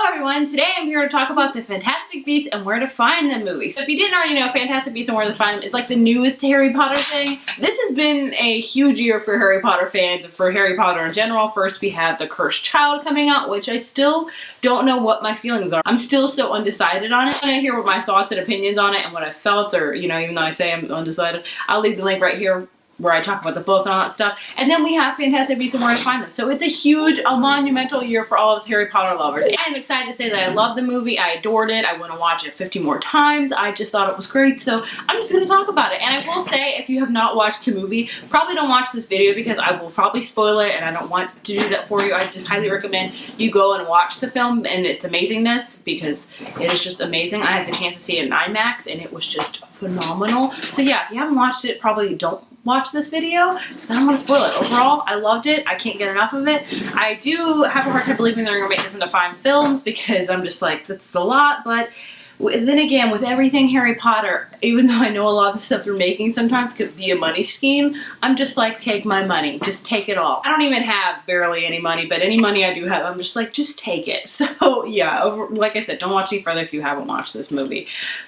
everyone, today I'm here to talk about the Fantastic Beasts and Where to Find Them movie. So if you didn't already know, Fantastic Beasts and Where to Find Them is like the newest Harry Potter thing. This has been a huge year for Harry Potter fans and for Harry Potter in general. First we have The Cursed Child coming out, which I still don't know what my feelings are. I'm still so undecided on it. When I hear what my thoughts and opinions on it and what I felt, or even though I say I'm undecided, I'll leave the link right here where I talk about the book and all that stuff. And then we have Fantastic Beasts and Where to Find Them. So it's a huge, monumental year for all of us Harry Potter lovers. I'm excited to say that I love the movie. I adored it. I want to watch it 50 more times. I just thought it was great. So I'm just going to talk about it. And I will say, if you have not watched the movie, probably don't watch this video because I will probably spoil it and I don't want to do that for you. I just highly recommend you go and watch the film and its amazingness because it is just amazing. I had the chance to see it in IMAX and it was just phenomenal. So yeah, if you haven't watched it, probably don't watch this video because I don't want to spoil it. Overall, I loved it. I can't get enough of it. I do have a hard time believing they're going to make this into 5 films because I'm just like, that's a lot, but then again, with everything Harry Potter, even though I know a lot of the stuff they're making sometimes could be a money scheme, I'm just like, take my money. Just take it all. I don't even have barely any money, but any money I do have, I'm just like, just take it. So yeah, like I said, don't watch any further if you haven't watched this movie.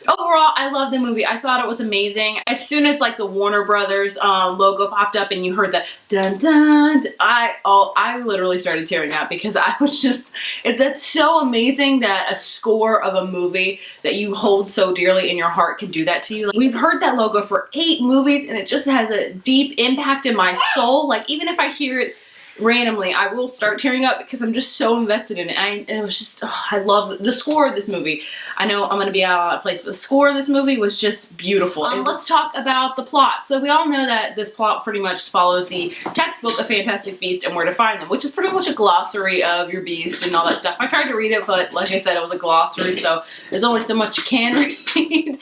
Overall, I love the movie. I thought it was amazing. As soon as like the Warner Brothers logo popped up and you heard that dun dun, I literally started tearing up because I was just, that's so amazing that a score of a movie that you hold so dearly in your heart can do that to you. Like, we've heard that logo for 8 movies and it just has a deep impact in my soul. Like, even if I hear it randomly, I will start tearing up because I'm just so invested in it. It was just, I love the score of this movie. I know I'm going to be out of place, but the score of this movie was just beautiful. Let's talk about the plot. So we all know that this plot pretty much follows the textbook of Fantastic Beasts and Where to Find Them, which is pretty much a glossary of your beast and all that stuff. I tried to read it, but like I said, it was a glossary, so there's only so much you can read.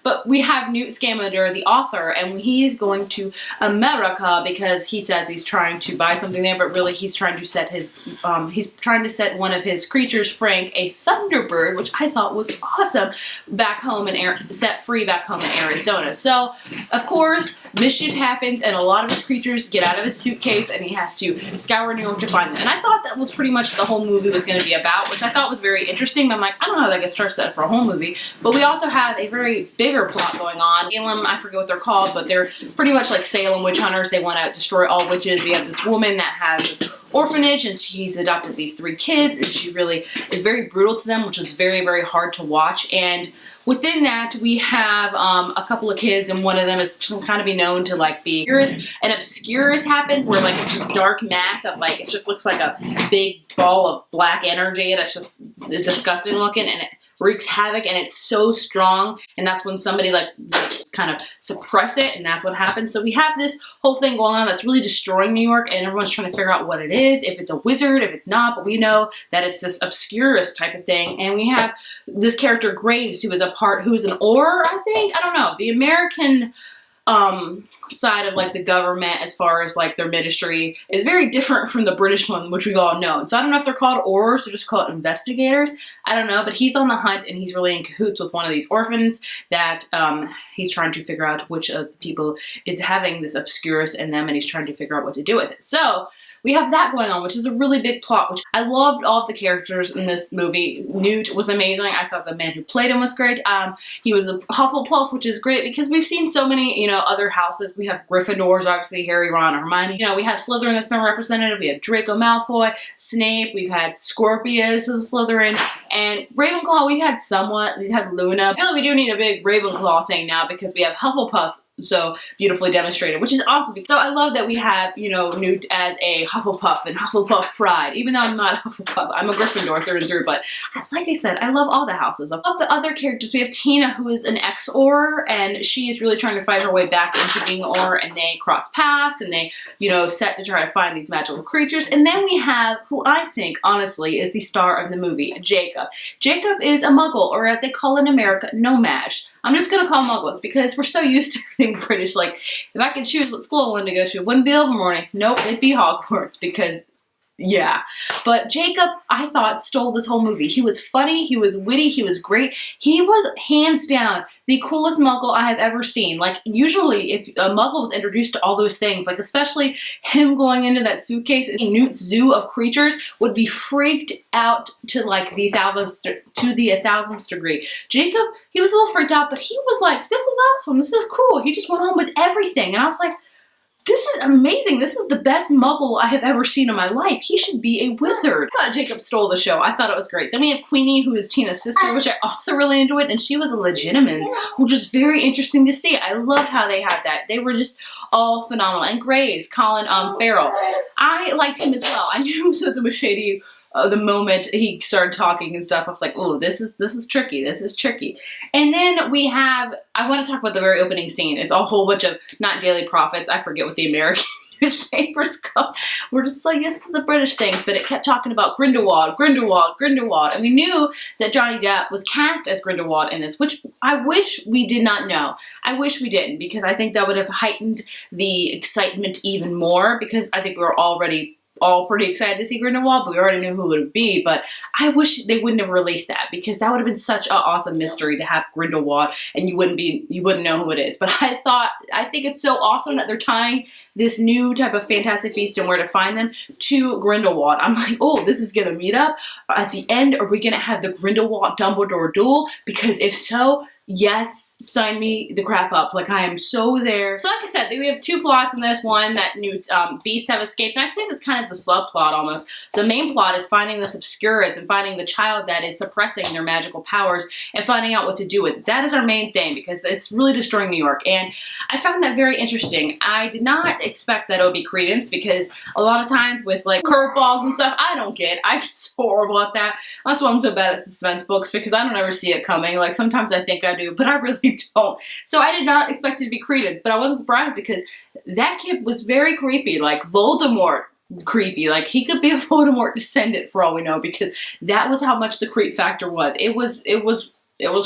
But we have Newt Scamander, the author, and he is going to America because he says he's trying to buy something there, but really he's trying to set his, one of his creatures, Frank, a Thunderbird, which I thought was awesome, back home set free back home in Arizona. So, of course, mischief happens and a lot of his creatures get out of his suitcase and he has to scour New York to find them. And I thought that was pretty much the whole movie was going to be about, which I thought was very interesting, but I'm like, I don't know how that gets stretched out for a whole movie. But we also have a very bigger plot going on. Salem, I forget what they're called, but they're pretty much like Salem witch hunters. They want to destroy all witches. We have this woman that has this orphanage and she's adopted these 3 kids and she really is very brutal to them, which was very, very hard to watch. And within that, we have a couple of kids, and one of them is kind of be known to like be obscurus. And obscurus happens where like it's this dark mass of like, it just looks like a big ball of black energy, and it's just disgusting looking, and it wreaks havoc, and it's so strong, and that's when somebody like kind of suppress it, and that's what happens. So we have this whole thing going on that's really destroying New York, and everyone's trying to figure out what it is, if it's a wizard, if it's not, but we know that it's this obscurus type of thing. And we have this character Graves, who is who's an Auror, I think? I don't know. The American side of like the government as far as like their ministry is very different from the British one, which we've all known. So I don't know if they're called Aurors or just called investigators. I don't know, but he's on the hunt and he's really in cahoots with one of these orphans that he's trying to figure out which of the people is having this obscurus in them, and he's trying to figure out what to do with it. So we have that going on, which is a really big plot, which I loved all of the characters in this movie. Newt was amazing. I thought the man who played him was great. He was a Hufflepuff, which is great because we've seen so many, other houses. We have Gryffindors, obviously, Harry, Ron, Hermione. We have Slytherin that's been represented. We have Draco Malfoy, Snape. We've had Scorpius as a Slytherin. And Ravenclaw, we had somewhat. We had Luna. I feel like we do need a big Ravenclaw thing now because we have Hufflepuff so beautifully demonstrated, which is awesome. So I love that we have, Newt as a Hufflepuff and Hufflepuff pride, even though I'm not a Hufflepuff. I'm a Gryffindor through and through, but like I said, I love all the houses. I love the other characters. We have Tina, who is an ex-Auror, and she is really trying to fight her way back into being Auror, and they cross paths, and they, set to try to find these magical creatures. And then we have, who I think, honestly, is the star of the movie, Jacob. Jacob is a Muggle, or as they call in America, no-maj. I'm just going to call them Muggles because we're so used to everything British. Like, if I could choose what school I wanted to go to, it wouldn't be Ilvermorny. Nope, it'd be Hogwarts because Yeah, but Jacob, I thought, stole this whole movie. He was funny, he was witty, he was great. He was hands down the coolest Muggle I have ever seen. Like, usually if a Muggle was introduced to all those things, like especially him going into that suitcase in Newt's zoo of creatures, would be freaked out to like the 1000th degree. Jacob, he was a little freaked out, but he was like, this is awesome, this is cool. He just went on with everything, and I was like, this is amazing. This is the best Muggle I have ever seen in my life. He should be a wizard. I thought Jacob stole the show. I thought it was great. Then we have Queenie, who is Tina's sister, which I also really enjoyed, and she was a Legitimens, which was very interesting to see. I loved how they had that. They were just all phenomenal. And Graves, Colin Farrell, I liked him as well. I knew something was shady the moment he started talking and stuff. I was like, oh, this is tricky. This is tricky. And then we have, I want to talk about the very opening scene. It's a whole bunch of, not Daily Prophets, I forget what the American newspapers called. We're just like, yes, the British things, but it kept talking about Grindelwald, Grindelwald, Grindelwald. And we knew that Johnny Depp was cast as Grindelwald in this, which I wish we did not know. I wish we didn't, because I think that would have heightened the excitement even more, because I think we were already all pretty excited to see Grindelwald, but we already knew who it would be. But I wish they wouldn't have released that, because that would have been such an awesome mystery to have Grindelwald and you wouldn't know who it is. But I think it's so awesome that they're tying this new type of Fantastic Beast and Where to Find Them to Grindelwald. I'm like, oh, this is gonna meet up. At the end, are we gonna have the Grindelwald Dumbledore duel? Because if so, yes, sign me the crap up. Like, I am so there. So like I said, we have two plots in this. One, that Newt's beasts have escaped. And I think that's kind of the subplot almost. The main plot is finding this Obscurus and finding the child that is suppressing their magical powers and finding out what to do with it. That is our main thing, because it's really destroying New York. And I found that very interesting. I did not expect that it would be Credence, because a lot of times with like curveballs and stuff, I don't get. I'm just horrible at that. That's why I'm so bad at suspense books, because I don't ever see it coming. Like, sometimes I think I do, but I really don't. So I did not expect it to be Credence, but I wasn't surprised, because that kid was very creepy, like Voldemort creepy. Like, he could be a Voldemort descendant for all we know, because that was how much the creep factor was. It was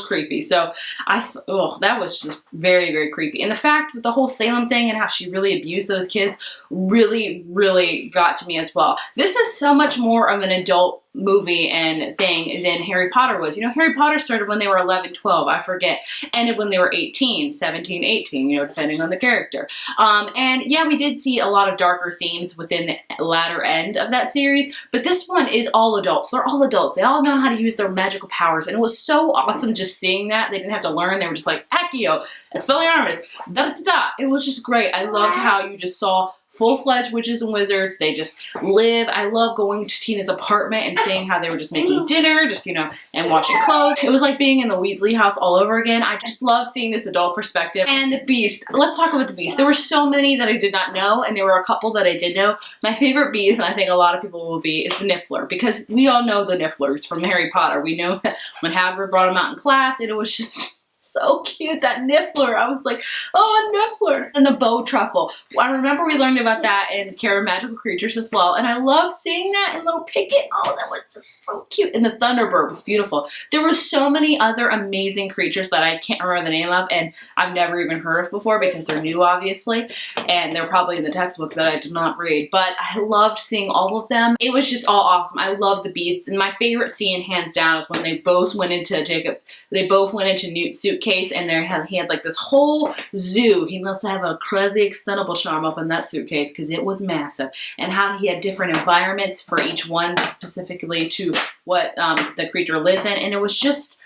creepy. So that was just very, very creepy. And the fact with the whole Salem thing and how she really abused those kids really, really got to me as well. This is so much more of an adult movie and thing than Harry Potter was. You know, Harry Potter started when they were 11, 12, I forget. Ended when they were 18, 17, 18, you know, depending on the character. And yeah, we did see a lot of darker themes within the latter end of that series, but this one is all adults. They're all adults. They all know how to use their magical powers, and it was so awesome just seeing that. They didn't have to learn. They were just like, Accio, Expelliarmus, da-da-da-da. It was just great. I loved how you just saw full-fledged witches and wizards. They just live. I love going to Tina's apartment and seeing how they were just making dinner, just, you know, and washing clothes. It was like being in the Weasley house all over again. I just love seeing this adult perspective. And the Beast. Let's talk about the Beast. There were so many that I did not know, and there were a couple that I did know. My favorite Beast, and I think a lot of people will be, is the Niffler, because we all know the Nifflers from Harry Potter. We know that when Hagrid brought him out in class, it was just so cute, that Niffler. I was like, oh, Niffler. And the Bowtruckle. I remember we learned about that in Care of Magical Creatures as well, and I love seeing that in Little Picket. Oh, that was just so cute. And the Thunderbird was beautiful. There were so many other amazing creatures that I can't remember the name of, and I've never even heard of before, because they're new, obviously, and they're probably in the textbook that I did not read, but I loved seeing all of them. It was just all awesome. I loved the Beasts, and my favorite scene, hands down, is when they both went into Newt's suitcase, and he had like this whole zoo. He must have a crazy extendable charm up in that suitcase, because it was massive, and how he had different environments for each one, specifically to what the creature lives in, and it was just,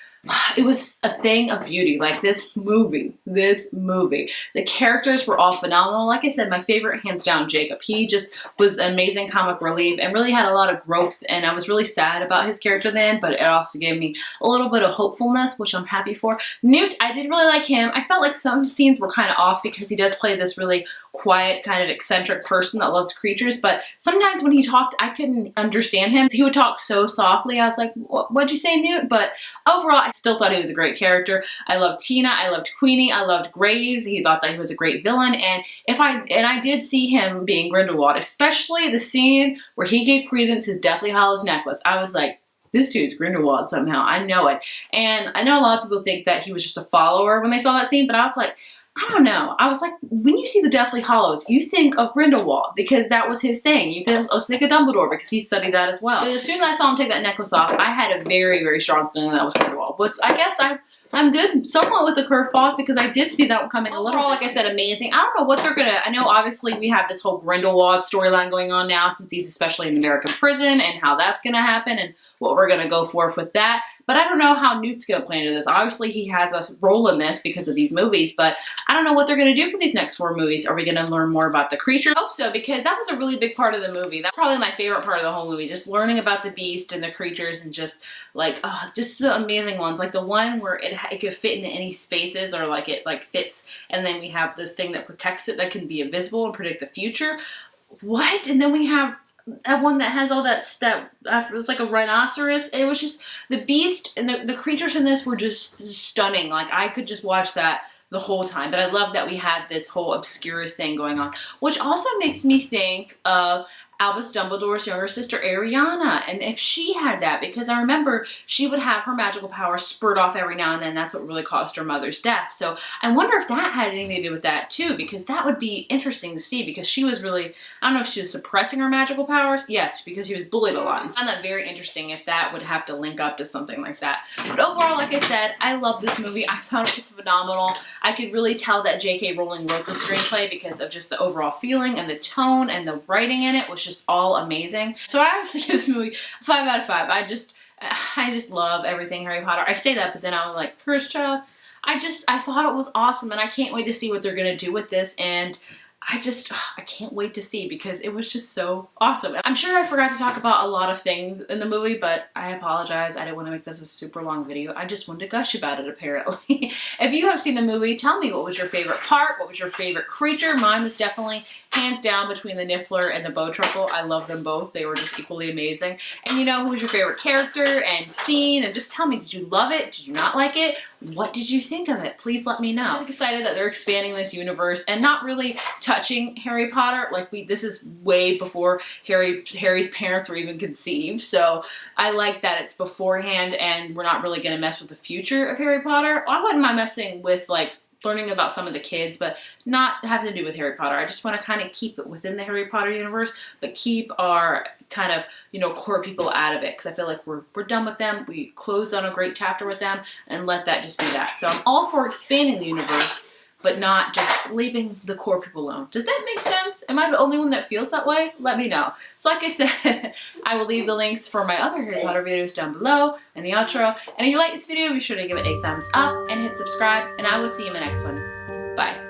it was a thing of beauty. Like, this movie, the characters were all phenomenal. Like I said, my favorite, hands down, Jacob. He just was an amazing comic relief and really had a lot of growth, and I was really sad about his character then, but it also gave me a little bit of hopefulness, which I'm happy for. Newt, I did really like him. I felt like some scenes were kind of off, because he does play this really quiet, kind of eccentric person that loves creatures, but sometimes when he talked, I couldn't understand him. So he would talk so softly. I was like, what'd you say, Newt? But overall, I still thought he was a great character. I loved Tina, I loved Queenie, I loved Graves. He thought that he was a great villain, and I did see him being Grindelwald, especially the scene where he gave Credence his Deathly Hallows necklace. I was like, this dude's Grindelwald somehow. I know it. And I know a lot of people think that he was just a follower when they saw that scene, but I was like, I don't know. I was like, when you see the Deathly Hallows, you think of Grindelwald because that was his thing. You think of Dumbledore because he studied that as well. But as soon as I saw him take that necklace off, I had a very, very strong feeling that was Grindelwald. But I guess I'm good somewhat with the curveballs because I did see that one coming a little. Overall, like I said, amazing. I don't know what they're gonna. I know obviously we have this whole Grindelwald storyline going on now since he's especially in American prison and how that's gonna happen and what we're gonna go forth with that. But I don't know how Newt's gonna play into this. Obviously, he has a role in this because of these movies, but I don't know what they're gonna do for these next 4 movies. Are we gonna learn more about the creature? I hope so, because that was a really big part of the movie. That's probably my favorite part of the whole movie, just learning about the beast and the creatures and just like, just the amazing ones. Like the one where it could fit into any spaces or like it like fits, and then we have this thing that protects it that can be invisible and predict the future. What? And then we have that one that has all that stuff. It's like a rhinoceros. It was just the beast and the creatures in this were just stunning. Like I could just watch that the whole time. But I love that we had this whole Obscurus thing going on, which also makes me think of Albus Dumbledore's younger sister Ariana, and if she had that, because I remember she would have her magical power spurt off every now and then. That's what really caused her mother's death. So I wonder if that had anything to do with that too, because that would be interesting to see, because she was really, I don't know if she was suppressing her magical powers. Yes, because she was bullied a lot. And I found that very interesting if that would have to link up to something like that. But overall, like I said, I love this movie. I thought it was phenomenal. I could really tell that J.K. Rowling wrote the screenplay because of just the overall feeling and the tone, and the writing in it was just all amazing. So I actually give this movie a 5 out of 5. I just love everything Harry Potter. I say that, but then I was like, Cursed Child. I thought it was awesome, and I can't wait to see what they're gonna do with this, and I can't wait to see, because it was just so awesome. I'm sure I forgot to talk about a lot of things in the movie, but I apologize. I didn't want to make this a super long video. I just wanted to gush about it, apparently. If you have seen the movie, tell me what was your favorite part, what was your favorite creature. Mine was definitely hands down between the Niffler and the Bowtruckle. I love them both. They were just equally amazing. And you know, who was your favorite character and scene? And just tell me, did you love it? Did you not like it? What did you think of it? Please let me know. I'm excited that they're expanding this universe and not really touching Harry Potter. Like this is way before Harry's parents were even conceived. So I like that it's beforehand and we're not really going to mess with the future of Harry Potter. I wouldn't mind messing with like learning about some of the kids, but not having to do with Harry Potter. I just want to kind of keep it within the Harry Potter universe, but keep our kind of, you know, core people out of it, because I feel like we're done with them. We closed on a great chapter with them, and let that just be that. So I'm all for expanding the universe, but not just leaving the core people alone. Does that make sense? Am I the only one that feels that way? Let me know. So like I said, I will leave the links for my other Harry Potter videos down below and the outro. And if you like this video, be sure to give it a thumbs up and hit subscribe, and I will see you in the next one. Bye.